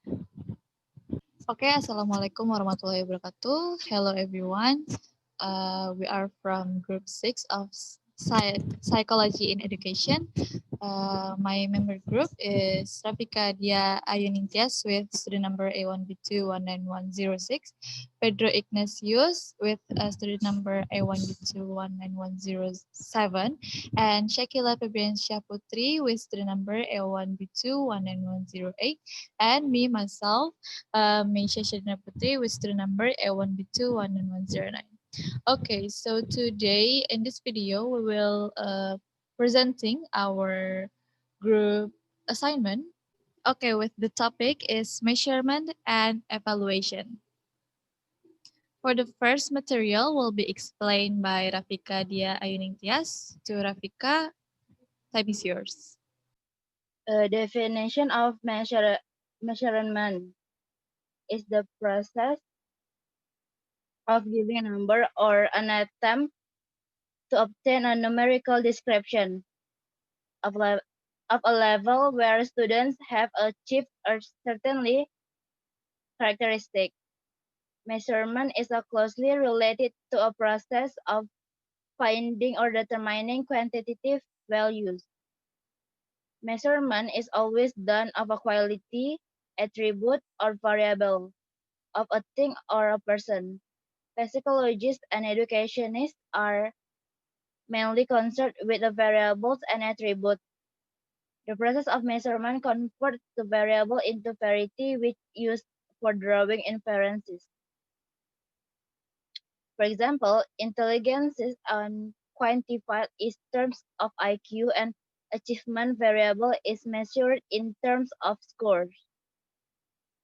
Okay, Assalamualaikum warahmatullahi wabarakatuh. Hello everyone. We are from group 6 of Psychology in Education. My member group is Raficha, Dyah, Ayuningtyas with student number A1B2-19106, Pedro Ignasius with student number A1B2-19107, and Shakilla Pebriansyah Putri with student number A1B2-19108, and me, myself, Meisya Syadrina Putri with student number A1B2-19109. Okay, so today in this video, we will presenting our group assignment. Okay, with the topic is measurement and evaluation. For the first material will be explained by Raficha Dyah Ayuningtyas. To Raficha, time is yours. A definition of measurement is the process of giving a number or an attempt to obtain a numerical description of, of a level where students have achieved a certainly characteristic. Measurement is closely related to a process of finding or determining quantitative values. Measurement is always done of a quality, attribute, or variable of a thing or a person. Psychologists and educationists are mainly concerned with the variables and attributes. The process of measurement converts the variable into variety which used for drawing inferences. For example, intelligence is quantified in terms of IQ and achievement variable is measured in terms of scores.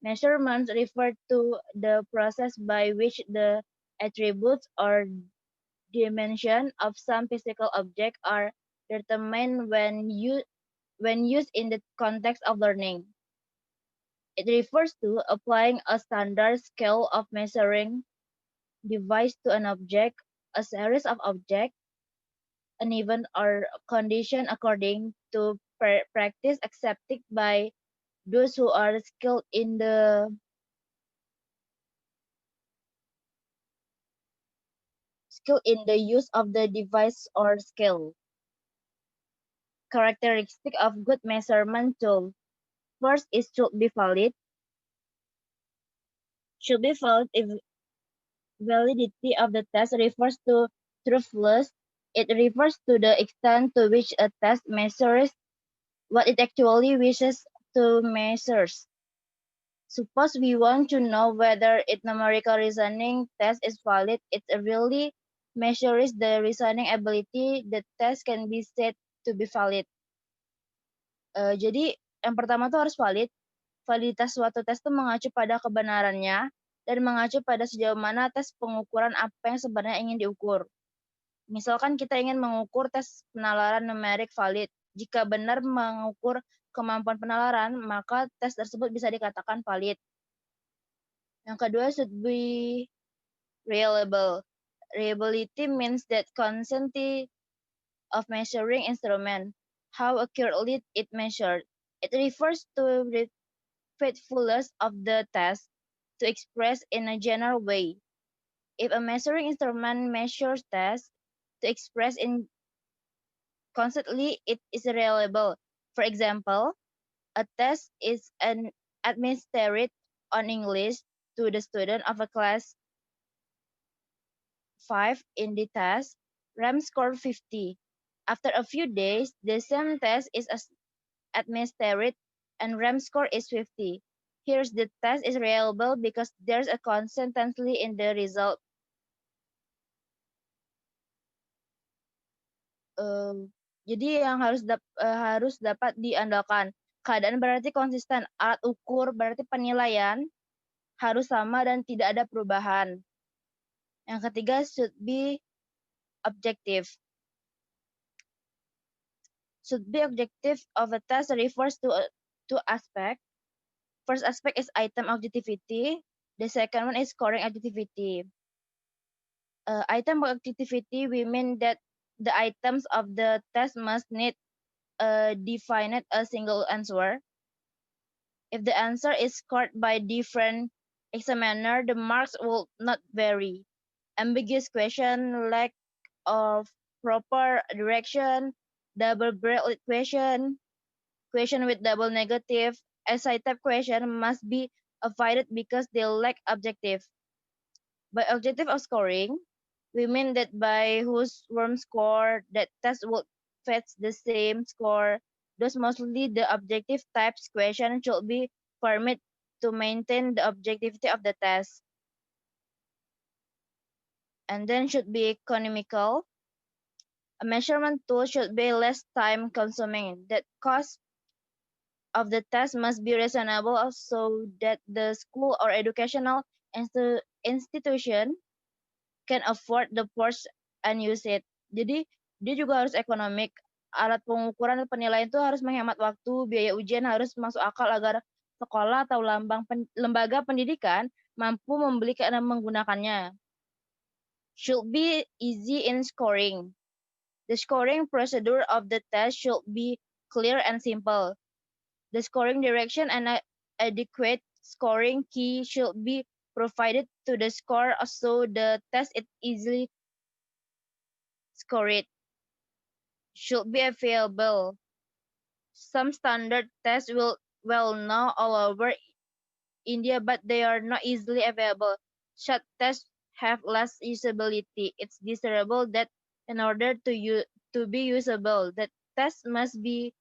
Measurements refer to the process by which the attributes or dimension of some physical object are determined when used in the context of learning. It refers to applying a standard scale of measuring device to an object, a series of objects, an event or condition according to practice accepted by those who are skilled in the use of the device or scale. Characteristic of good measurement tool. First, it should be valid. Should be valid if validity of the test refers to truthfulness. It refers to the extent to which a test measures what it actually wishes to measure. Suppose we want to know whether its numerical reasoning test is valid. It really measures the reasoning ability. The test can be said to be valid. Jadi yang pertama tuh harus valid. Validitas suatu tes itu mengacu pada kebenarannya dan mengacu pada sejauh mana tes pengukuran apa yang sebenarnya ingin diukur. Misalkan kita ingin mengukur tes penalaran numerik valid. Jika benar mengukur kemampuan penalaran, maka tes tersebut bisa dikatakan valid. Yang kedua, should be reliable. Reliability means that consistency of measuring instrument, how accurately it measured. It refers to the faithfulness of the test to express in a general way. If a measuring instrument measures test to express in constantly, it is reliable. For example, a test is administered on English to the student of a class 5 in the test, RAM score 50. After a few days, the same test is administered and RAM score is 50. Here's the test is reliable because there's a consistency in the result. Jadi yang harus dapat diandalkan. Keadaan berarti konsisten. Alat ukur berarti penilaian harus sama dan tidak ada perubahan. Yang ketiga, should be objective. Should be objective of a test refers to two aspects. First aspect is item objectivity. The second one is scoring objectivity. Item objectivity, we mean that the items of the test must need defined a single answer. If the answer is scored by different examiner, the marks will not vary. Ambiguous question, lack of proper direction, double barreled question, question with double negative, essay type question must be avoided because they lack objective. By objective of scoring, we mean that by whose worm score that test will fetch the same score. Thus, mostly the objective types question should be formed to maintain the objectivity of the test, and then should be economical. A measurement tool should be less time consuming. The cost of the test must be reasonable so that the school or educational institution can afford the parts and use it. Jadi dia juga harus ekonomik. Alat pengukuran dan penilaian itu harus menghemat waktu, biaya ujian harus masuk akal agar sekolah atau lembaga pendidikan mampu membeli dan menggunakannya. Should be easy in scoring. The scoring procedure of the test should be clear and simple. The scoring direction and adequate scoring key should be provided to the score so the test is easily scored. Should be available. Some standard tests will well known all over India, but they are not easily available. Such tests have less usability. It's desirable that in order to be usable, the test must be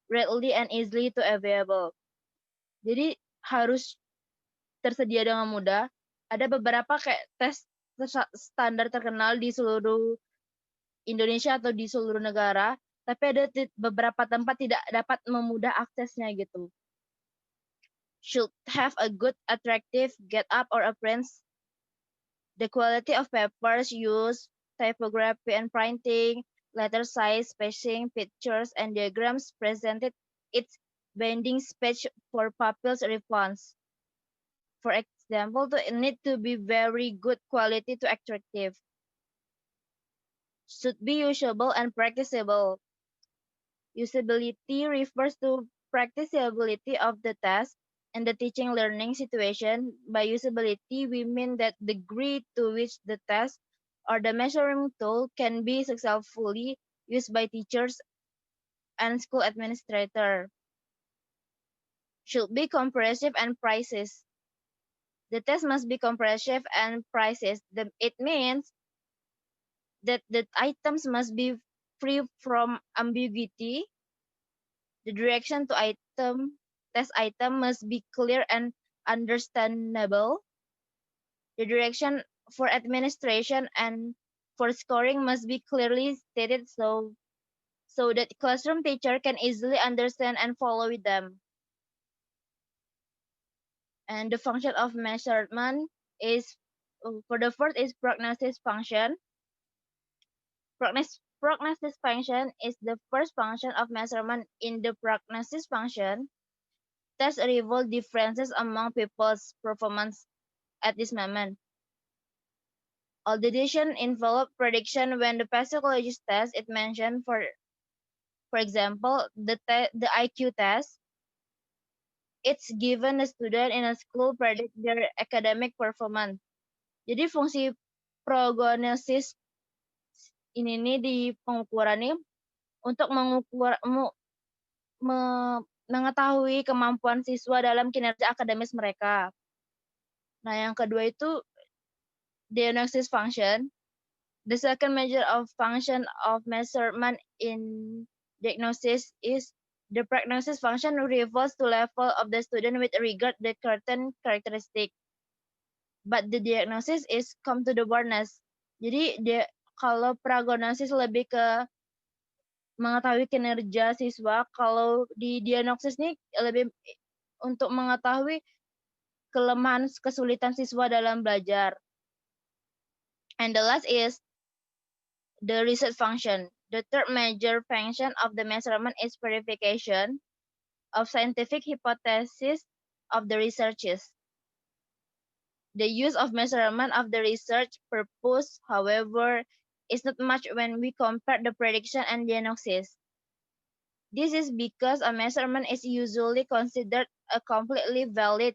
readily and easily to available. Jadi harus tersedia dengan mudah. Ada beberapa kayak tes standar terkenal di seluruh Indonesia atau di seluruh negara, tapi ada beberapa tempat tidak dapat memudah aksesnya gitu. Should have a good, attractive get up or appearance. The quality of papers used, typography and printing, letter size, spacing, pictures, and diagrams presented its binding speech for pupils' response. For example, it need to be very good quality to attractive. Should be usable and practicable. Usability refers to practicability of the task and the teaching learning situation. By usability, we mean that degree to which the task or the measuring tool can be successfully used by teachers and school administrator. Should be comprehensive and precise. The test must be comprehensive and precise. It means that the items must be free from ambiguity. The direction to test item must be clear and understandable. The direction for administration and for scoring must be clearly stated so that classroom teacher can easily understand and follow with them. And the function of measurement is, for the first is prognosis function. Prognosis function is the first function of measurement. In the prognosis function, tests reveal differences among people's performance at this moment. All the decision involve prediction. When the psychologist test it mentioned, for example, the IQ test, it's given the student in a school predict their academic performance. Jadi fungsi prognosis ini nih di pengukuran nih untuk mengetahui kemampuan siswa dalam kinerja akademis mereka. Nah, yang kedua itu diagnosis function. The second measure of function of measurement in diagnosis is the prognosis function refers to level of the student with regard the certain characteristic. But the diagnosis is come to the awareness. Jadi kalau prognosis lebih ke mengetahui kinerja siswa, kalau di diagnosis nih lebih untuk mengetahui kelemahan kesulitan siswa dalam belajar. And the last is the research function. The third major function of the measurement is verification of scientific hypothesis of the researches. The use of measurement of the research purpose, however, is not much when we compare the prediction and diagnosis. This is because a measurement is usually considered a completely valid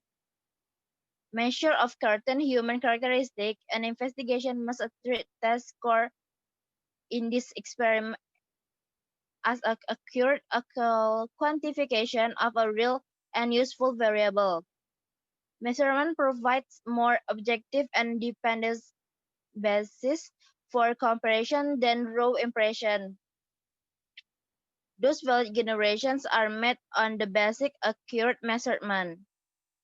measure of certain human characteristic. An investigation must treat test score in this experiment as a accurate quantification of a real and useful variable. Measurement provides more objective and dependent basis for comparison than raw impression. Those valid generations are made on the basic accurate measurement.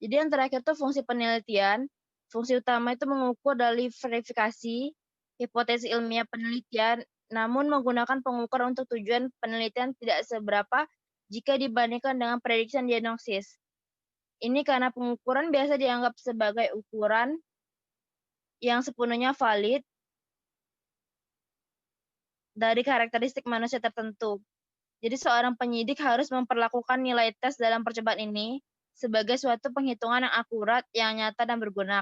Jadi yang terakhir itu fungsi penelitian. Fungsi utama itu mengukur dari verifikasi hipotesis ilmiah penelitian, namun menggunakan pengukur untuk tujuan penelitian tidak seberapa jika dibandingkan dengan prediksi diagnosis. Ini karena pengukuran biasa dianggap sebagai ukuran yang sepenuhnya valid dari karakteristik manusia tertentu. Jadi seorang penyidik harus memperlakukan nilai tes dalam percobaan ini sebagai suatu penghitungan yang akurat, yang nyata, dan berguna.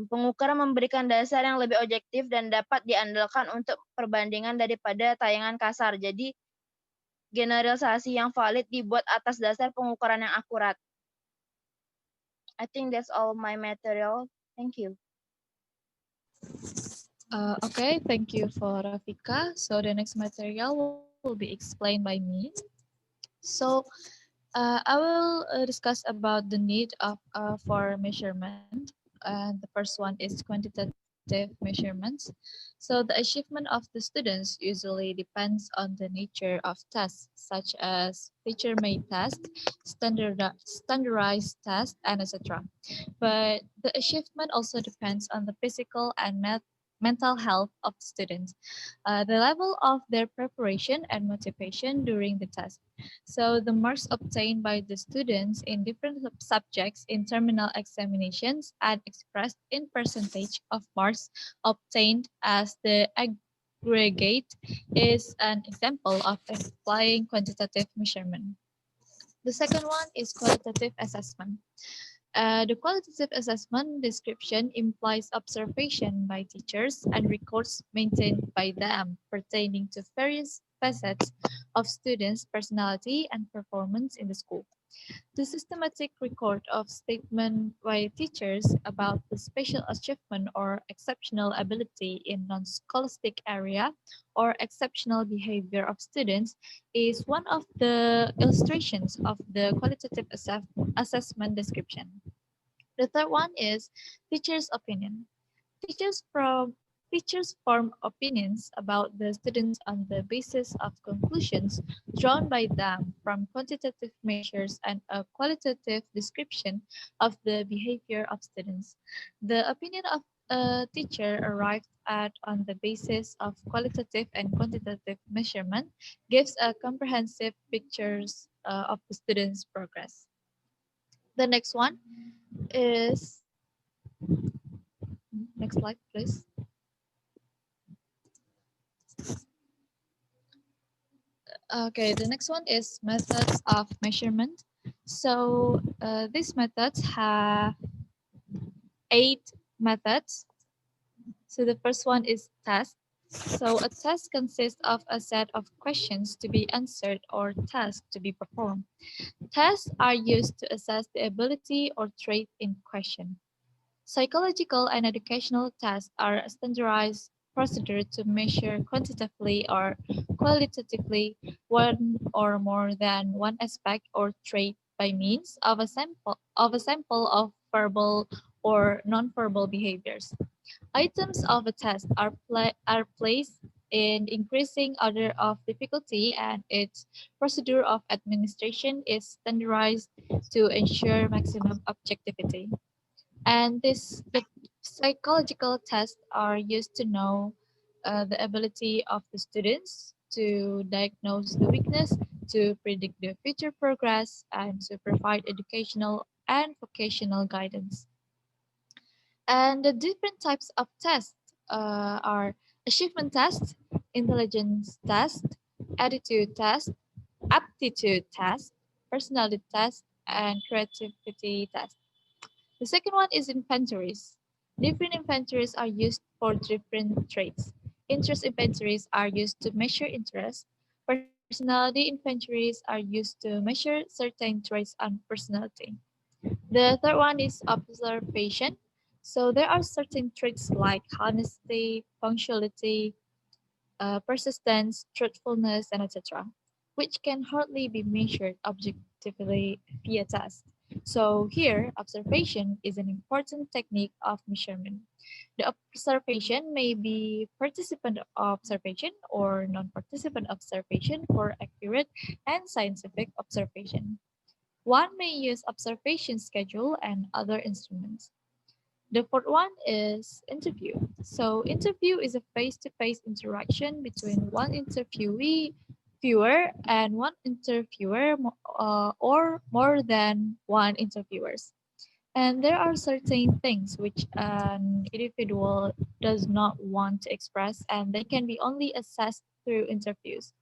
Pengukuran memberikan dasar yang lebih objektif dan dapat diandalkan untuk perbandingan daripada tayangan kasar. Jadi generalisasi yang valid dibuat atas dasar pengukuran yang akurat. I think that's all my material. Thank you. Okay, thank you for Raficha. So the next material will be explained by me. So I will discuss about the need of for measurement. And the first one is quantitative measurements. So the achievement of the students usually depends on the nature of tasks, such as teacher-made tasks, standardized tasks, and etc. But the achievement also depends on the physical and mental health of the students, the level of their preparation and motivation during the test. So the marks obtained by the students in different subjects in terminal examinations and expressed in percentage of marks obtained as the aggregate is an example of applying quantitative measurement. The second one is qualitative assessment. The qualitative assessment description implies observation by teachers and records maintained by them pertaining to various facets of students' personality and performance in the school. The systematic record of statement by teachers about the special achievement or exceptional ability in non-scholastic area or exceptional behavior of students is one of the illustrations of the qualitative assessment description. The third one is teachers' opinion. Teachers form opinions about the students on the basis of conclusions drawn by them from quantitative measures and a qualitative description of the behavior of students. The opinion of a teacher arrived at on the basis of qualitative and quantitative measurement gives a comprehensive picture of the student's progress. The next one is, next slide, please. Okay, the next one is methods of measurement. So these methods have 8 methods. So the first one is test. So a test consists of a set of questions to be answered or tasks to be performed. Tests are used to assess the ability or trait in question. Psychological and educational tests are a standardized procedure to measure quantitatively or qualitatively one or more than one aspect or trait by means of a sample of verbal or nonverbal behaviors. Items of a test are placed in increasing order of difficulty, and its procedure of administration is standardized to ensure maximum objectivity. And the psychological tests are used to know the ability of the students to diagnose the weakness, to predict the future progress, and to provide educational and vocational guidance. And the different types of tests are achievement tests, intelligence test, attitude test, aptitude test, personality test, and creativity test. The second one is inventories. Different inventories are used for different traits. Interest inventories are used to measure interest. Personality inventories are used to measure certain traits on personality. The third one is observation. So there are certain traits like honesty, punctuality, persistence, truthfulness, and etc., which can hardly be measured objectively via tests. So here, observation is an important technique of measurement. The observation may be participant observation or non-participant observation for accurate and scientific observation. One may use observation schedule and other instruments. The fourth one is interview. So interview is a face-to-face interaction between one interviewee viewer and one interviewer or more than one interviewers. And there are certain things which an individual does not want to express and they can be only assessed through interviews.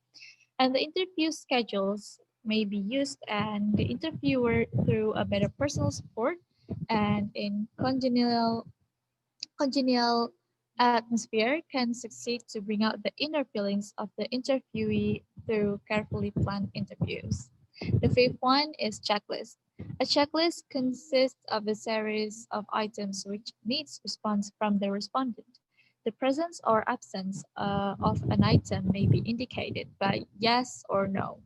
And the interview schedules may be used and the interviewer through a better personal support and in congenial atmosphere can succeed to bring out the inner feelings of the interviewee through carefully planned interviews. The fifth one is checklist. A checklist consists of a series of items which needs response from the respondent. The presence or absence of an item may be indicated by yes or no.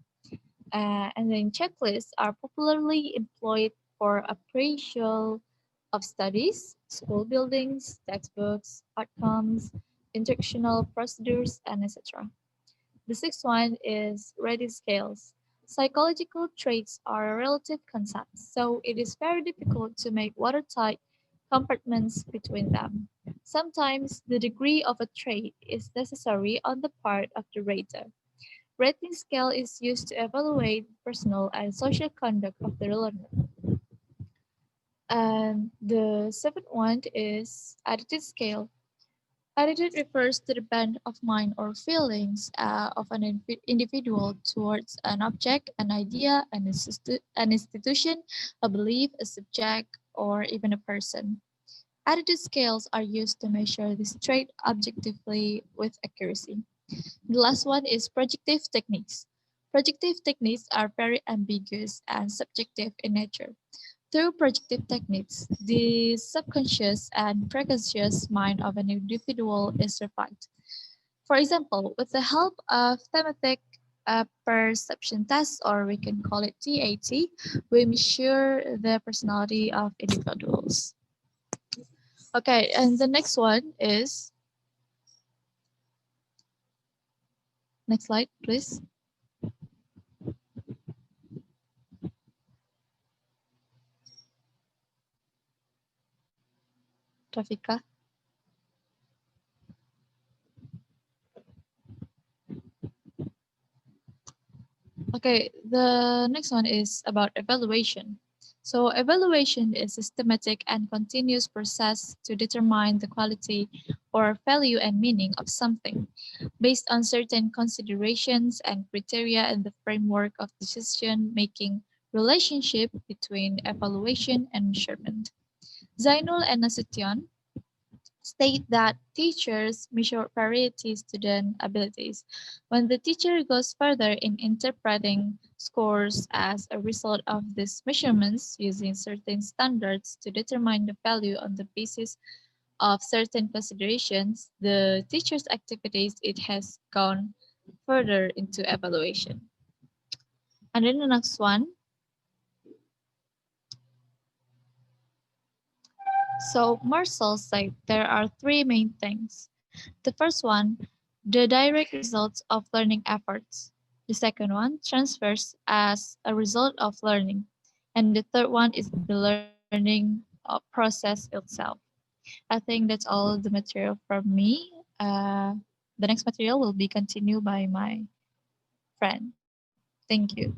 And then checklists are popularly employed for appraisal of studies, school buildings, textbooks, outcomes, instructional procedures, and etc. The sixth one is rating scales. Psychological traits are a relative concept, so it is very difficult to make watertight compartments between them. Sometimes the degree of a trait is necessary on the part of the rater. Rating scale is used to evaluate personal and social conduct of the learner. And the seventh one is attitude scale. Attitude refers to the bent of mind or feelings of an individual towards an object, an idea, an institution, a belief, a subject, or even a person. Attitude scales are used to measure this trait objectively with accuracy. The last one is projective techniques. Projective techniques are very ambiguous and subjective in nature. Through projective techniques, the subconscious and preconscious mind of an individual is refined. For example, with the help of thematic perception tests, or we can call it TAT, we measure the personality of individuals. Okay, and the next one is, next slide, please. Raficha. Okay, the next one is about evaluation. So evaluation is a systematic and continuous process to determine the quality or value and meaning of something based on certain considerations and criteria in the framework of decision-making relationship between evaluation and measurement. Zainul and Nasution state that teachers measure variety student abilities. When the teacher goes further in interpreting scores as a result of these measurements using certain standards to determine the value on the basis of certain considerations, the teacher's activities it has gone further into evaluation. And then the next one. So Marcel said there are three main things. The first one, the direct results of learning efforts. The second one, transfers as a result of learning. And the third one is the learning process itself. I think that's all the material from me. The next material will be continued by my friend. Thank you.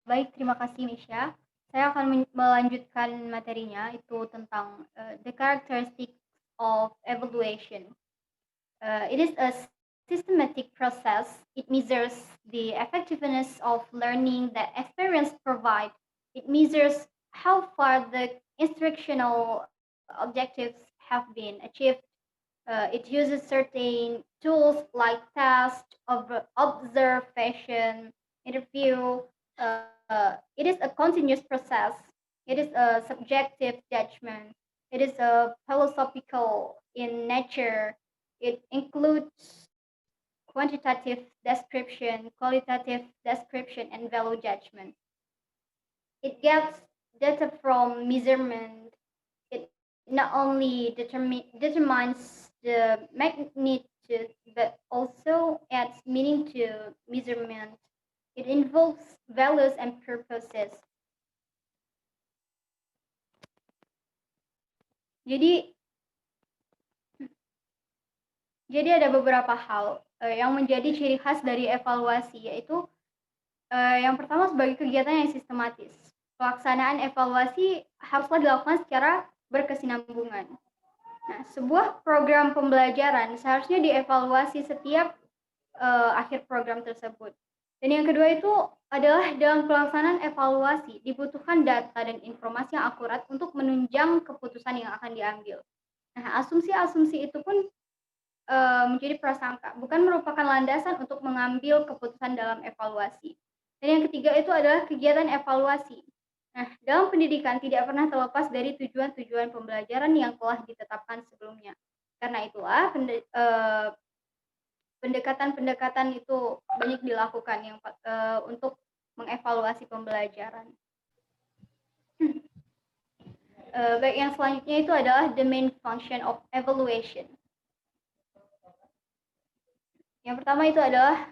Baik, terima kasih Meisya. Saya akan melanjutkan materinya itu tentang the characteristics of evaluation. It is a systematic process. It measures the effectiveness of learning that experience provide. It measures how far the instructional objectives have been achieved. It uses certain tools like test, observation, interview. It is a continuous process. It is a subjective judgment. It is a philosophical in nature. It includes quantitative description, qualitative description, and value judgment. It gets data from measurement. It not only determines the magnitude, but also adds meaning to measurement. It involves values and purposes. Jadi, jadi ada beberapa hal yang menjadi ciri khas dari evaluasi, yaitu yang pertama sebagai kegiatan yang sistematis. Pelaksanaan evaluasi haruslah dilakukan secara berkesinambungan. Nah, sebuah program pembelajaran seharusnya dievaluasi setiap akhir program tersebut. Dan yang kedua itu adalah dalam pelaksanaan evaluasi dibutuhkan data dan informasi yang akurat untuk menunjang keputusan yang akan diambil. Nah, asumsi-asumsi itu pun menjadi prasangka, bukan merupakan landasan untuk mengambil keputusan dalam evaluasi. Dan yang ketiga itu adalah kegiatan evaluasi. Nah, dalam pendidikan tidak pernah terlepas dari tujuan-tujuan pembelajaran yang telah ditetapkan sebelumnya. Karena itulah pendekatan-pendekatan itu banyak dilakukan yang untuk mengevaluasi pembelajaran. Baik, yang selanjutnya itu adalah the main function of evaluation. Yang pertama itu adalah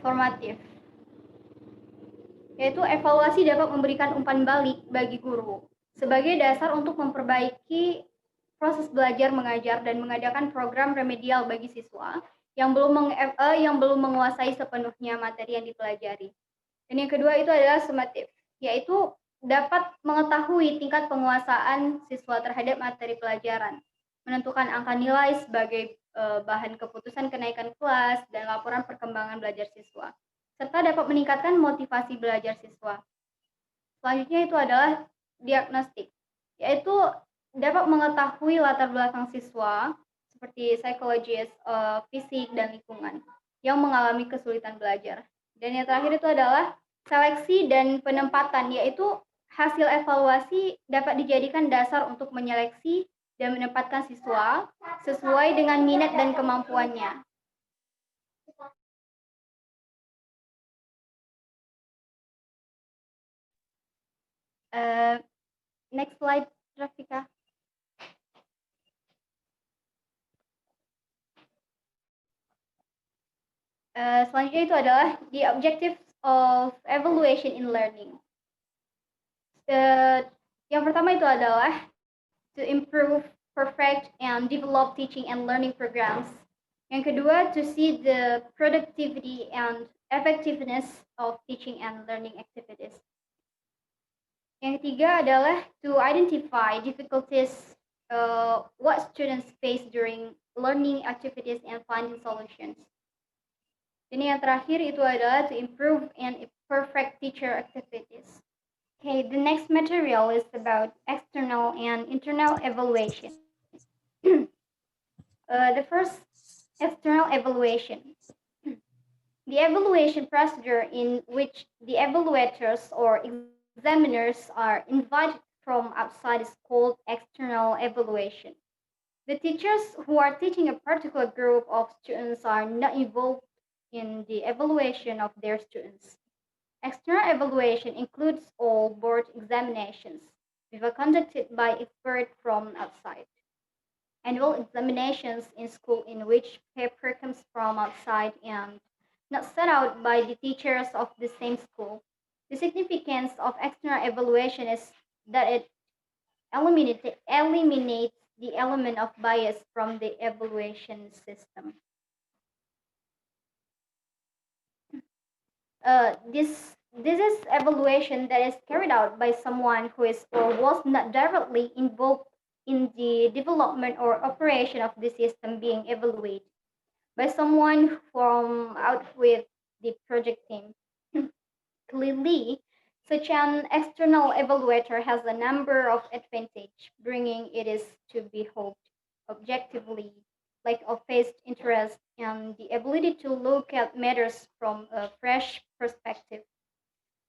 formatif, yaitu evaluasi dapat memberikan umpan balik bagi guru sebagai dasar untuk memperbaiki proses belajar mengajar dan mengadakan program remedial bagi siswa yang belum menguasai sepenuhnya materi yang dipelajari. Dan yang kedua itu adalah summative, yaitu dapat mengetahui tingkat penguasaan siswa terhadap materi pelajaran, menentukan angka nilai sebagai bahan keputusan kenaikan kelas dan laporan perkembangan belajar siswa, serta dapat meningkatkan motivasi belajar siswa. Selanjutnya itu adalah diagnostik, yaitu dapat mengetahui latar belakang siswa seperti psikologis, fisik, dan lingkungan yang mengalami kesulitan belajar. Dan yang terakhir itu adalah seleksi dan penempatan, yaitu hasil evaluasi dapat dijadikan dasar untuk menyeleksi dan menempatkan siswa sesuai dengan minat dan kemampuannya. Next slide, Raficha. Selanjutnya itu adalah the objectives of evaluation in learning. Yang pertama itu adalah to improve, perfect, and develop teaching and learning programs. Yang kedua, to see the productivity and effectiveness of teaching and learning activities. Yang ketiga adalah to identify difficulties what students face during learning activities and finding solutions. Dan yang terakhir itu adalah to improve and perfect teacher activities. Okay, the next material is about external and internal evaluation. The first, external evaluation. The evaluation procedure in which the evaluators or examiners are invited from outside is called external evaluation. The teachers who are teaching a particular group of students are not involved in the evaluation of their students. External evaluation includes all board examinations, which are conducted by experts from outside. Annual examinations in school in which paper comes from outside and not set out by the teachers of the same school. The significance of external evaluation is that it eliminates the element of bias from the evaluation system. This is evaluation that is carried out by someone who is or was not directly involved in the development or operation of the system being evaluated, by someone from out with the project team. Clearly, Such an external evaluator has a number of advantages, bringing it is to be hoped objectively, like of faced interest and the ability to look at matters from a fresh perspective.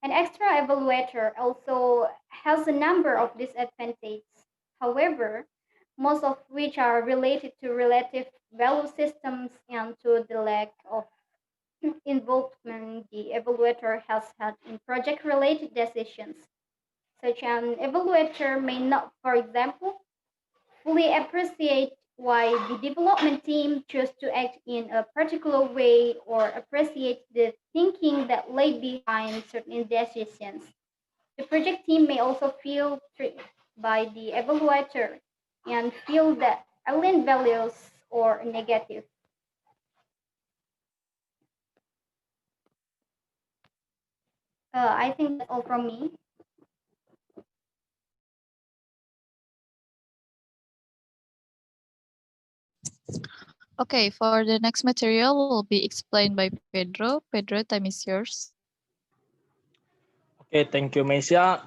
An extra evaluator also has a number of disadvantages, however, most of which are related to relative value systems and to the lack of involvement the evaluator has had in project related decisions. Such an evaluator may not, for example, fully appreciate why the development team chose to act in a particular way or appreciate the thinking that lay behind certain decisions. The project team may also feel tricked by the evaluator and feel that alien values or negative. I think that's all from me. Okay, for the next material will be explained by Pedro. Pedro, time is yours. Okay, thank you, Meisya.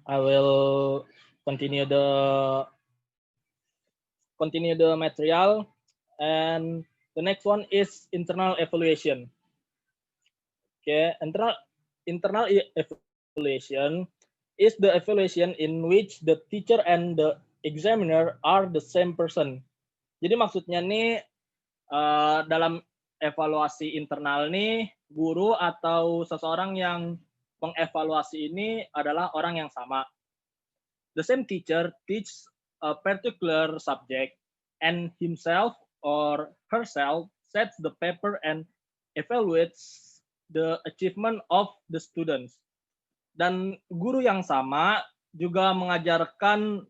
I will continue the material, and the next one is internal evaluation. Okay, internal evaluation is the evaluation in which the teacher and the examiner are the same person. Jadi maksudnya nih dalam evaluasi internal nih, guru atau seseorang yang mengevaluasi ini adalah orang yang sama. The same teacher teaches a particular subject and himself or herself sets the paper and evaluates the achievement of the students. Dan guru yang sama juga mengajarkan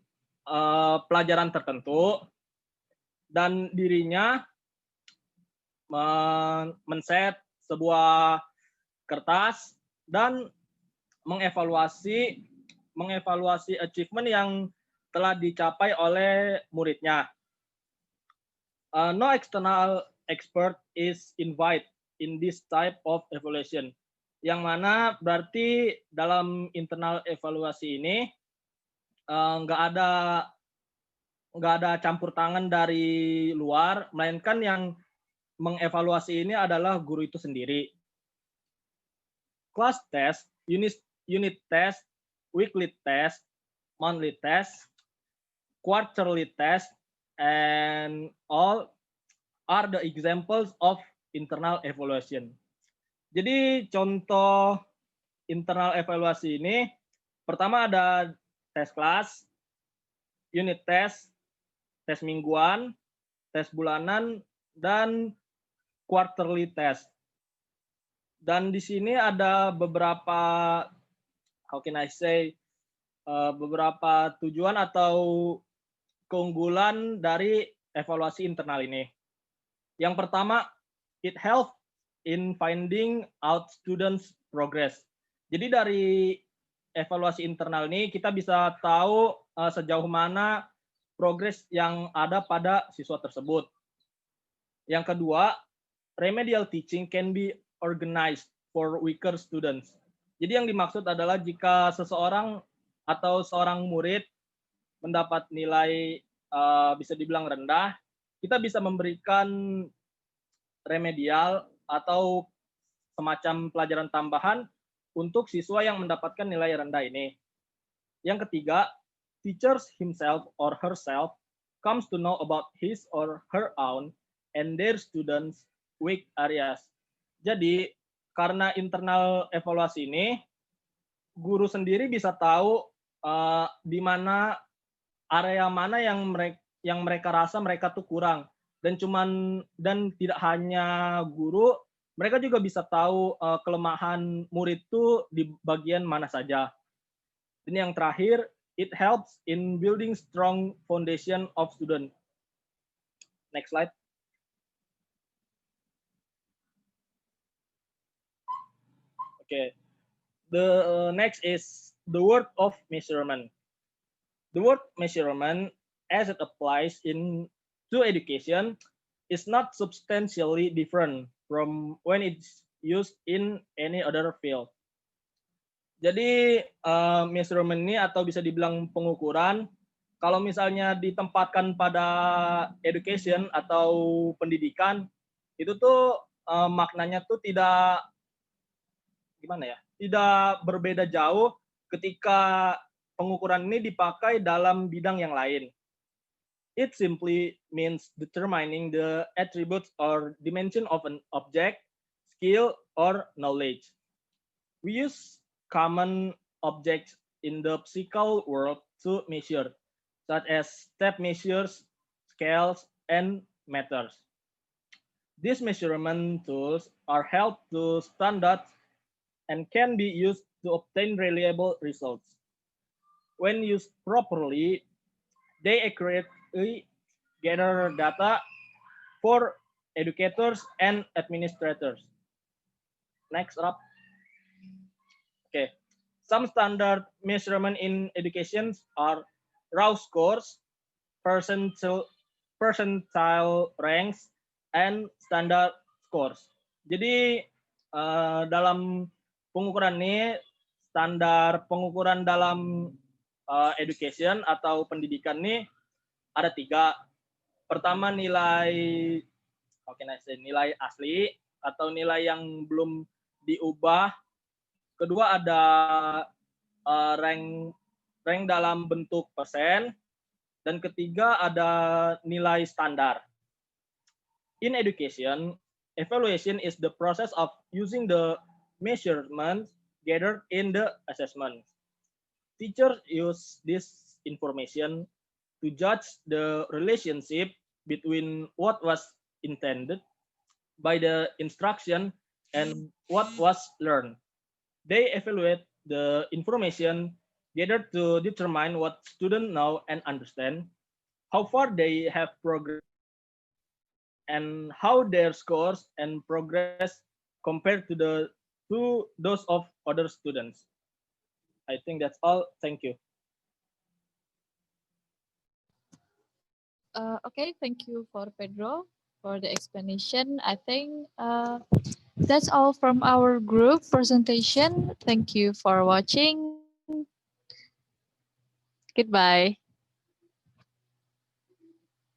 pelajaran tertentu dan dirinya men-set sebuah kertas dan mengevaluasi achievement yang telah dicapai oleh muridnya. No external expert is invited in this type of evaluation. Yang mana berarti dalam internal evaluasi ini nggak ada campur tangan dari luar, melainkan yang mengevaluasi ini adalah guru itu sendiri. Class test, unit test, weekly test, monthly test, quarterly test, and all are the examples of internal evaluation. Jadi contoh internal evaluasi ini, pertama ada tes kelas, unit test, tes mingguan, tes bulanan, dan quarterly test. Dan di sini ada beberapa, beberapa tujuan atau keunggulan dari evaluasi internal ini. Yang pertama, it helps in finding out students' progress. Jadi dari evaluasi internal ini kita bisa tahu sejauh mana progres yang ada pada siswa tersebut. Yang kedua, remedial teaching can be organized for weaker students. Jadi yang dimaksud adalah jika seseorang atau seorang murid mendapat nilai bisa dibilang rendah, kita bisa memberikan remedial atau semacam pelajaran tambahan untuk siswa yang mendapatkan nilai rendah ini. Yang ketiga, teachers himself or herself comes to know about his or her own and their students' weak areas. Jadi, karena internal evaluasi ini, guru sendiri bisa tahu di mana area mana yang mereka rasa mereka tuh kurang. Dan tidak hanya guru, mereka juga bisa tahu kelemahan murid tuh di bagian mana saja. Dan yang terakhir, it helps in building strong foundation of student. Next slide. Okay. The next is the word of measurement. The word measurement, as it applies to education, is not substantially different from when it's used in any other field. Jadi measurement ini atau bisa dibilang pengukuran, kalau misalnya ditempatkan pada education atau pendidikan, itu tuh maknanya tuh tidak gimana ya? Tidak berbeda jauh ketika pengukuran ini dipakai dalam bidang yang lain. It simply means determining the attributes or dimension of an object, skill, or knowledge. We use common objects in the physical world to measure, such as tape measures, scales, and meters. These measurement tools are held to standards and can be used to obtain reliable results. When used properly, they accurately gather data for educators and administrators. Next up. Okay. Some standard measurement in education are raw scores, percentile ranks, and standard scores. Jadi dalam pengukuran ini, standar pengukuran dalam education atau pendidikan ini ada 3. Pertama nilai nilai asli atau nilai yang belum diubah. Kedua ada rank dalam bentuk persen, dan ketiga ada nilai standar. In education, evaluation is the process of using the measurements gathered in the assessment. Teachers use this information to judge the relationship between what was intended by the instruction and what was learned. They evaluate the information gathered to determine what students know and understand, how far they have progressed, and how their scores and progress compared to those of other students. I think that's all. Thank you. Okay, thank you for Pedro for the explanation. I think that's all from our group presentation. Thank you for watching. Goodbye.